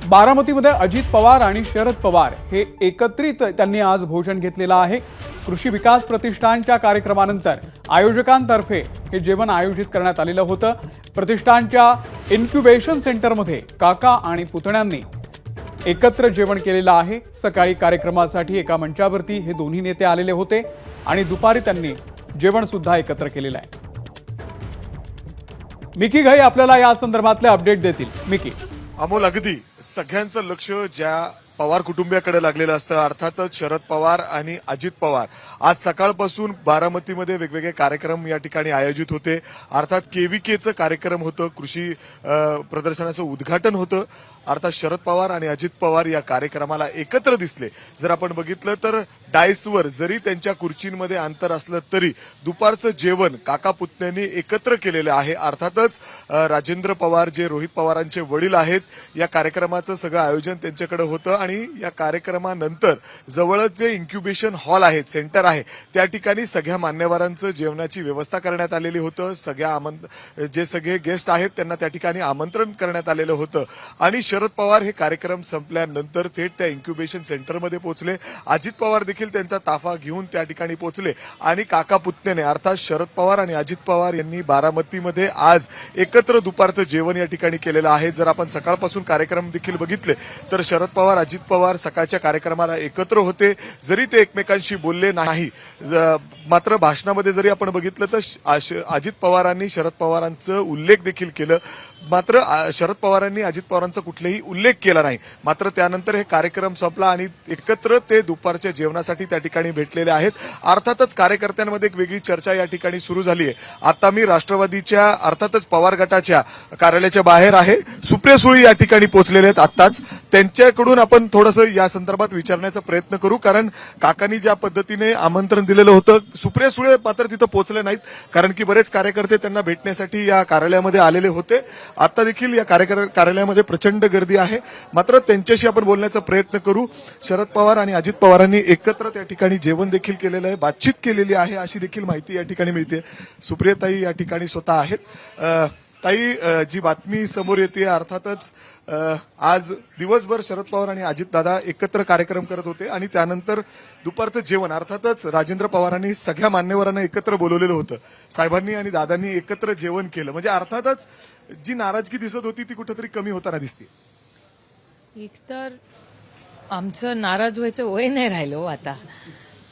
बारामतीमध्ये अजित पवार आणि शरद पवार हे एकत्रित त्यांनी आज भोजन घेतलेलं आहे। कृषी विकास प्रतिष्ठानच्या कार्यक्रमानंतर आयोजकांतर्फे हे जेवण आयोजित करण्यात आलेलं होतं। प्रतिष्ठानच्या इन्क्युबेशन सेंटरमध्ये काका आणि पुतण्यांनी एकत्र जेवण केलेलं आहे। सकाळी कार्यक्रमासाठी एका मंचावरती हे दोन्ही नेते आलेले होते आणि दुपारी त्यांनी जेवण सुद्धा एकत्र केलेलं आहे। मिकी घाई आपल्याला या संदर्भातले अपडेट देतील। मिकी। अमोल, अगदी सगळ्यांचं लक्ष ज्या पवार कुटुंबियाकडे लागलेलं असतं, अर्थातच शरद पवार आणि अजित पवार आज सकाळपासून बारामतीमध्ये वेगवेगळे कार्यक्रम या ठिकाणी आयोजित होते। अर्थात केव्हीकेचं कार्यक्रम होतं, कृषी प्रदर्शनाचं उद्घाटन होतं। अर्थात शरद पवार आणि अजित पवार या कार्यक्रमाला एकत्र दिसले। जर आपण बघितलं तर डायसवर जरी त्यांच्या खुर्चींमध्ये अंतर असलं तरी दुपारचं जेवण काका पुतण्यांनी एकत्र केलेलं आहे। अर्थातच राजेंद्र पवार जे रोहित पवारांचे वडील आहेत, या कार्यक्रमाचं सगळं आयोजन त्यांच्याकडे होतं आणि या कार्यक्रमानंतर जवळच जे इन्क्युबेशन हॉल आहे, सेंटर आहे, त्या ठिकाणी सगळ्या मान्यवरांचं जेवणाची व्यवस्था करण्यात आलेली होतं। जे सगळे गेस्ट आहेत त्यांना त्या ठिकाणी आमंत्रण करण्यात आलेलं होतं आणि शरद पवार हे कार्यक्रम संपल्यानंतर थेट त्या इन्क्युबेशन सेंटरमध्ये पोहोचले। अजित पवार देखील त्यांचा ताफा घेऊन त्या ठिकाणी पोहोचले आणि काका पुतण्याने अर्थात शरद पवार आणि अजित पवार यांनी बारामतीमध्ये आज एकत्र दुपारचं जेवण या ठिकाणी केलेलं आहे। जर आपण सकाळपासून कार्यक्रम देखील बघितले तर शरद पवार अजित पवार सकाळच्या कार्यक्रमाला एकत्र होते। जरी ते एकमेकांशी बोलले नाही, मात्र भाषणामध्ये जरी आपण बघितलं तर अजित पवारांनी शरद पवारांचं उल्लेख देखील केलं, मात्र शरद पवारांनी अजित पवारांचा कुठलाही उल्लेख केला नाही। मात्र त्यानंतर हे कार्यक्रम संपला आणि एकत्र ते दुपारच्या जेवणासाठी त्या ठिकाणी भेटलेले आहेत। अर्थातच कार्यकर्त्यांमध्ये एक वेगळी चर्चा या ठिकाणी सुरू झाली आहे। आता मी राष्ट्रवादीच्या अर्थातच पवार गटाच्या कार्यालयाच्या बाहेर आहे। सुप्रिया सुळे या ठिकाणी पोहोचलेले आहेत आत्ताच। त्यांच्याकडून आपण थोडंसं या संदर्भात विचारण्याचा प्रयत्न करू, कारण काकांनी ज्या पद्धतीने आमंत्रण दिलेलं होतं, सुप्रिया सुळे मात्र तिथं पोहोचले नाहीत, कारण की बरेच कार्यकर्ते त्यांना भेटण्यासाठी या कार्यालयामध्ये आलेले होते। आता देखील या कार्यालयामध्ये प्रचंड गर्दी आहे, मात्र त्यांच्याशी आपण बोलण्याचा प्रयत्न करू। शरद पवार आणि अजित पवारांनी एकत्र त्या ठिकाणी जेवण देखील केलेलं आहे, बातचीत केलेली आहे, अशी देखील माहिती या ठिकाणी मिळते। सुप्रियाताई या ठिकाणी स्वतः आहेत। ताई, जी बातमी समोर येते, अर्थातच आज दिवसभर शरद पवार आणि अजितदादा एकत्र कार्यक्रम करत होते आणि त्यानंतर दुपारचं जेवण अर्थातच राजेंद्र पवारांनी सगळ्या मान्यवरांना एकत्र बोलवलेलं होतं। साहेबांनी आणि दादांनी एकत्र जेवण केलं, म्हणजे अर्थातच जी नाराजगी दिसत होती ती कुठेतरी कमी होताना दिसते। एकतर आमचं नाराज व्हायचं वय नाही राहिलं हो आता,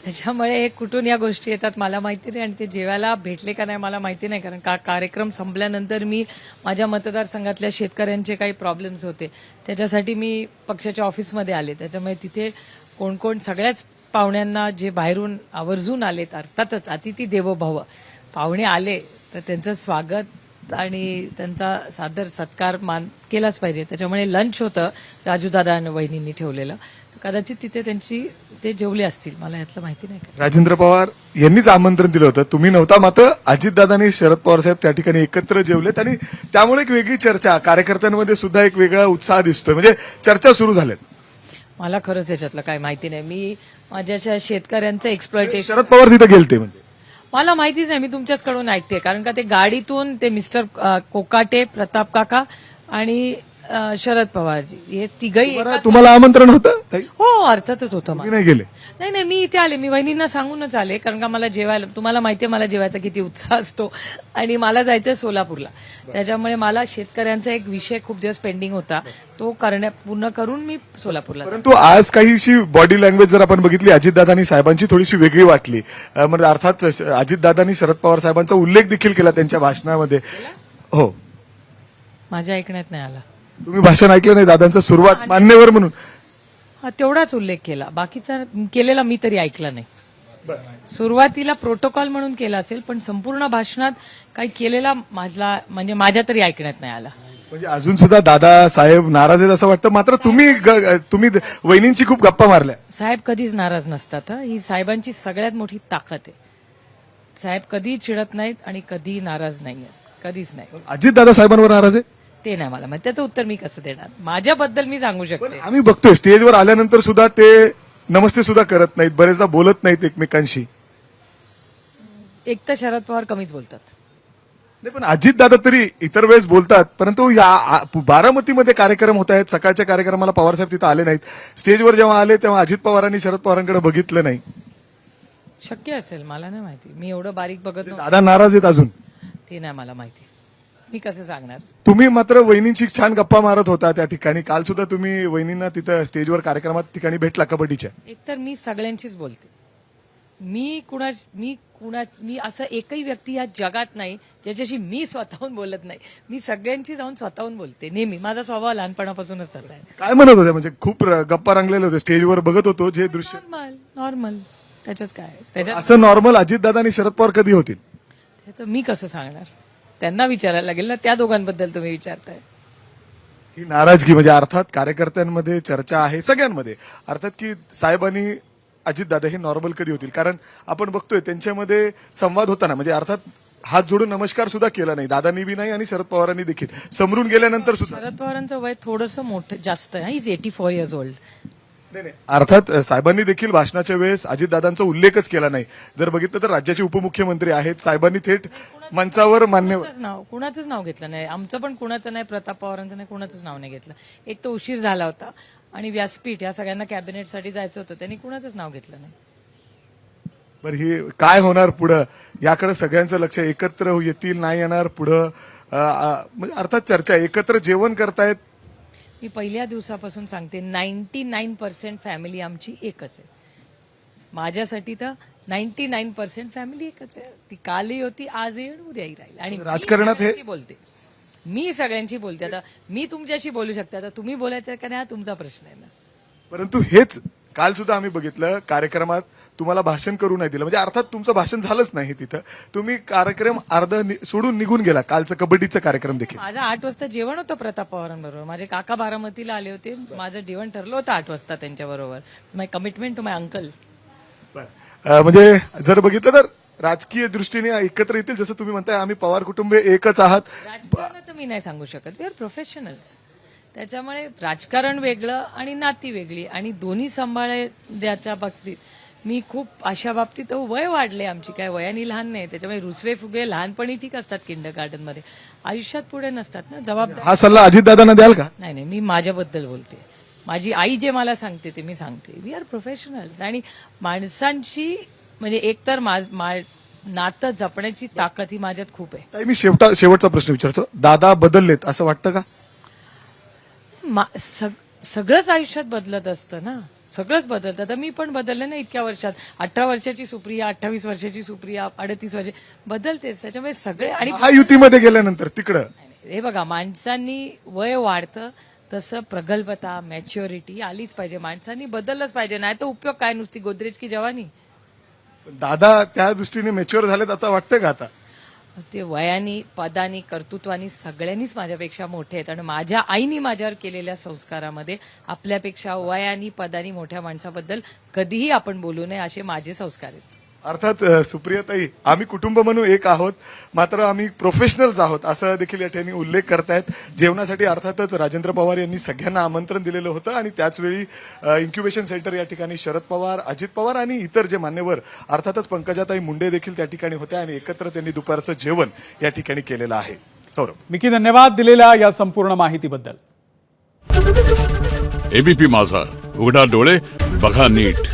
त्याच्यामुळे कुठून या गोष्टी येतात मला माहिती नाही आणि ते जेवायला भेटले का नाही मला माहिती नाही, कारण कार्यक्रम संपल्यानंतर मी माझ्या मतदारसंघातल्या शेतकऱ्यांचे काही प्रॉब्लेम्स होते, त्याच्यासाठी मी पक्षाच्या ऑफिसमध्ये आले। त्याच्यामुळे तिथे कोण कोण सगळ्याच पाहुण्यांना जे बाहेरून आवर्जून आलेत, अर्थातच अतिथी देवो भव, पाहुणे आले तर त्यांचं स्वागत आणि त्यांचा सादर सत्कार केलाच पाहिजे। त्याच्यामुळे लंच होतं राजूदादा आणि वहिनींनी ठेवलेलं, कदाचित तिथे ते जेवले असतील, मला यातलं माहिती नाही। राजेंद्र पवार यांनीच आमंत्रण दिलं होतं, तुम्ही नव्हता, मात्र अजितदादांनी शरद पवार साहेब त्या ठिकाणी एकत्र जेवलेत आणि त्यामुळे एक वेगळी चर्चा कार्यकर्त्यांमध्ये सुद्धा एक वेगळा उत्साह दिसतोय, म्हणजे चर्चा सुरू झाल्यात। मला खरंच याच्यातलं काय माहिती नाही। मी माझ्या शेतकऱ्यांचं एक्सप्लॉयटेशन, शरद पवार तिथे गेलते म्हणजे मला माहितीच नाही, मी तुमच्याचकडून ऐकते, कारण का ते गाडीतून ते मिस्टर कोकाटे, प्रताप काका आणि शरद पवारजी हे तिघही तुम्हाला आमंत्रण होतं? हो, अर्थातच होतं। नाही गेले? नाही, मी इथे आले, मी वहिनींना सांगूनच आले, कारण का मला जेवायला, तुम्हाला माहितीये मला जेवायचा किती उत्साह असतो आणि मला जायचंय सोलापूरला, त्याच्यामुळे मला शेतकऱ्यांचा एक विषय खूप दिवस पेंडिंग होता, तो पूर्ण करून मी सोलापूरला। परंतु आज काहीशी बॉडी लँग्वेज जर आपण बघितली अजितदादांनी साहेबांची थोडीशी वेगळी वाटली, म्हणजे अर्थात अजितदादांनी शरद पवार साहेबांचा उल्लेख देखील केला त्यांच्या भाषणामध्ये। हो, माझ्या ऐकण्यात नाही आला। तुम्ही भाषण ऐकलं नाही दादांचं, सुरुवात मान्यवर म्हणून तेवढाच उल्लेख केला, बाकीचा केलेला मी तरी ऐकला नाही। सुरुवातीला प्रोटोकॉल म्हणून केला असेल, पण संपूर्ण भाषणात काही केलेला म्हणजे माझ्या तरी ऐकण्यात नाही आला। म्हणजे अजून सुद्धा दादा साहेब नाराज आहेत असं वाटतं, मात्र तुम्ही वहिनींची खूप गप्पा मारल्या। साहेब कधीच नाराज नसतात, ही साहेबांची सगळ्यात मोठी ताकद आहे। साहेब कधी चिडत नाहीत आणि कधी नाराज नाहीये, कधीच नाही। अजितदादा साहेबांवर नाराज आहे ते नाही मला माहिती, त्याचं उत्तर मी कसं देणार, माझ्याबद्दल मी सांगू शकते। आम्ही बघतोय स्टेजवर आल्यानंतर सुद्धा ते नमस्ते सुद्धा करत नाहीत, बरेचदा बोलत नाहीत एकमेकांशी। एक तर शरद पवार कमीच बोलतात, नाही, पण अजितदादा तरी इतर वेळेस बोलतात, परंतु या बारामतीमध्ये कार्यक्रम होत आहेत. सकाळच्या कार्यक्रमाला पवार साहेब तिथे आले नाहीत. स्टेजवर जेव्हा आले तेव्हा अजित पवारांनी शरद पवारांकडे बघितलं नाही. शक्य असेल, मला नाही माहिती. मी एवढं बारीक बघत नव्हतं. दादा नाराज आहेत अजून. ते नाही मला माहिती. मी कसं सांगणार? तुम्ही मात्र वहिनींची छान गप्पा मारत होता त्या ठिकाणी. काल सुद्धा तुम्ही वहिनींना तिथं स्टेजवर कार्यक्रमात ठिकाणी भेटला कबड्डीच्या. एकतर मी सगळ्यांचीच बोलते. मी असं एकही व्यक्ती या जगात नाही ज्याच्याशी मी स्वतःहून बोलत नाही. मी सगळ्यांची जाऊन स्वतःहून बोलते नेहमी. माझा स्वभाव लहानपणापासूनच तसा आहे. काय म्हणत होत्या म्हणजे खूप गप्पा रंगलेले होते स्टेजवर बघत होतो जे दृश्य. नॉर्मल. त्याच्यात काय? त्याच्यात असं नॉर्मल अजितदादा आणि शरद पवार कधी होतील? त्याचं मी कसं सांगणार? त्यांना विचारायला लागेल ना. त्या दोघांबद्दल तुम्ही विचारताय. ही नाराजगी म्हणजे अर्थात कार्यकर्त्यांमध्ये चर्चा आहे सगळ्यांमध्ये, अर्थात की साहेबांनी अजितदादा हे नॉर्मल कधी होतील. कारण आपण बघतोय त्यांच्यामध्ये संवाद होताना म्हणजे अर्थात हात जोडून नमस्कार सुद्धा केला नाही दादांनी बी नाही आणि शरद पवारांनी देखील. समरून गेल्यानंतर सुद्धा शरद पवारांचं वय थोडंसं मोठं जास्त आहे. Is 84 years old. नाही, अर्थात साहेबांनी देखील भाषणाच्या वेळेस अजितदादांचा उल्लेखच केला नाही. जर बघितलं तर राज्याचे उपमुख्यमंत्री आहेत. साहेबांनी थेट मंचावर मान्यवर कुणाचंच नाव घेतलं नाही. आमचं पण कुणाचं नाही, प्रताप पवारांचं नाही, कुणाचंच नाव नाही घेतलं. एक तर उशीर झाला होता आणि व्यासपीठ या सगळ्यांना कॅबिनेटसाठी जायचं होतं, त्यांनी कुणाचंच नाव घेतलं नाही. बरं, ही काय होणार पुढं याकडे सगळ्यांचं लक्ष. एकत्र येतील नाही येणार पुढं म्हणजे अर्थात चर्चा. एकत्र जेवण करतायत. मी पहिल्या दिवसापासून सांगते 99% फॅमिली आमची एकच आहे. माझ्यासाठी तर 99% फॅमिली एकच आहे. ती कालही होती, आजही आणि उद्याही राहील. आणि राजकारणात हे बोलते, मी सगळ्यांशी बोलते. आता मी तुमच्याशी बोलू शकते, आता तुम्ही बोलायचं का नाही हा तुमचा प्रश्न आहे ना. परंतु हेच काल सुद्धा आम्ही बघितलं कार्यक्रमात तुम्हाला भाषण करू नाही दिलं. म्हणजे अर्थात तुमचं भाषण झालंच नाही तिथं. तुम्ही कार्यक्रम सोडून निघून गेला. कालचं कबड्डीचं कार्यक्रम देखील. माझं 8 वाजता जेवण होतं प्रताप पवारांबरोबर. माझे काका बारामतीला आले होते. माझं जेवण ठरलं होतं 8 वाजता त्यांच्याबरोबर. माय कमिटमेंट टू माय अंकल. म्हणजे जर बघितलं तर राजकीय दृष्टीने एकत्र येतील. जसं तुम्ही म्हणताय आम्ही पवार कुटुंबीय एकच आहात. राजकारणाचं मी नाही सांगू शकत. We are professionals. त्याच्यामुळे राजकारण वेगळं आणि नाती वेगळी आणि दोन्ही सांभाळण्याच्या बाबतीत मी खूप अशा बाबतीत वय वाढले आमची. काय वयाने लहान नाही. त्याच्यामुळे रुसवे फुगे लहानपणी ठीक असतात किंडरगार्टन मध्ये, आयुष्यात पुढे नसतात ना. जबाबदारी. हा सल्ला अजितदादांना द्याल का? नाही, मी माझ्याबद्दल बोलते. माझी आई जे मला सांगते ते मी सांगते. वी आर प्रोफेशनल्स आणि माणसांची म्हणजे एकतर नातं जपण्याची ताकद ही माझ्यात खूप आहे. मी शेवटचा प्रश्न विचारतो. दादा बदललेत असं वाटतं का? सगळंच आयुष्यात बदलत असतं ना. सगळंच बदलतं. आता मी पण बदलले ना इतक्या वर्षात. 18 वर्षाची सुप्रिया, 28 वर्षाची सुप्रिया, 38 वर्ष बदलतेच. त्याच्यामुळे सगळे. आणि महायुतीमध्ये गेल्यानंतर तिकडं हे बघा, माणसांनी वय वाढतं तसं प्रगल्भता, मॅच्युरिटी आलीच पाहिजे. माणसांनी बदललंच पाहिजे. नाही तर उपयोग काय? नुसती गोदरेज की जवानी. दादा त्या दृष्टीने मॅच्युअर झालेत आता वाटतं का? आता ते वयानी, पदानी, कर्तृत्वानी सगळ्यांनीच माझ्यापेक्षा मोठे आहेत. आणि माझ्या आईनी माझ्यावर केलेल्या संस्कारामध्ये आपल्यापेक्षा वयानी, पदानी मोठ्या माणसाबद्दल कधीही आपण बोलू नये असे माझे संस्कार आहेत. अर्थात सुप्रियाताई, आम्ही कुटुंब म्हणून एक आहोत, मात्र आम्ही प्रोफेशनल्स आहोत असं देखील या ठिकाणी उल्लेख करतायत. जेवणासाठी अर्थातच राजेंद्र पवार यांनी सगळ्यांना आमंत्रण दिलेलं होतं आणि त्याचवेळी इन्क्युबेशन सेंटर या ठिकाणी शरद पवार, अजित पवार आणि इतर जे मान्यवर अर्थातच पंकजाताई मुंडे देखील त्या ठिकाणी होत्या आणि एकत्र त्यांनी दुपारचं जेवण या ठिकाणी केलेलं आहे. सौरभ, मिकी, धन्यवाद दिलेल्या या संपूर्ण माहितीबद्दल. एबीपी माझा, उघडा डोळे बघा नीट.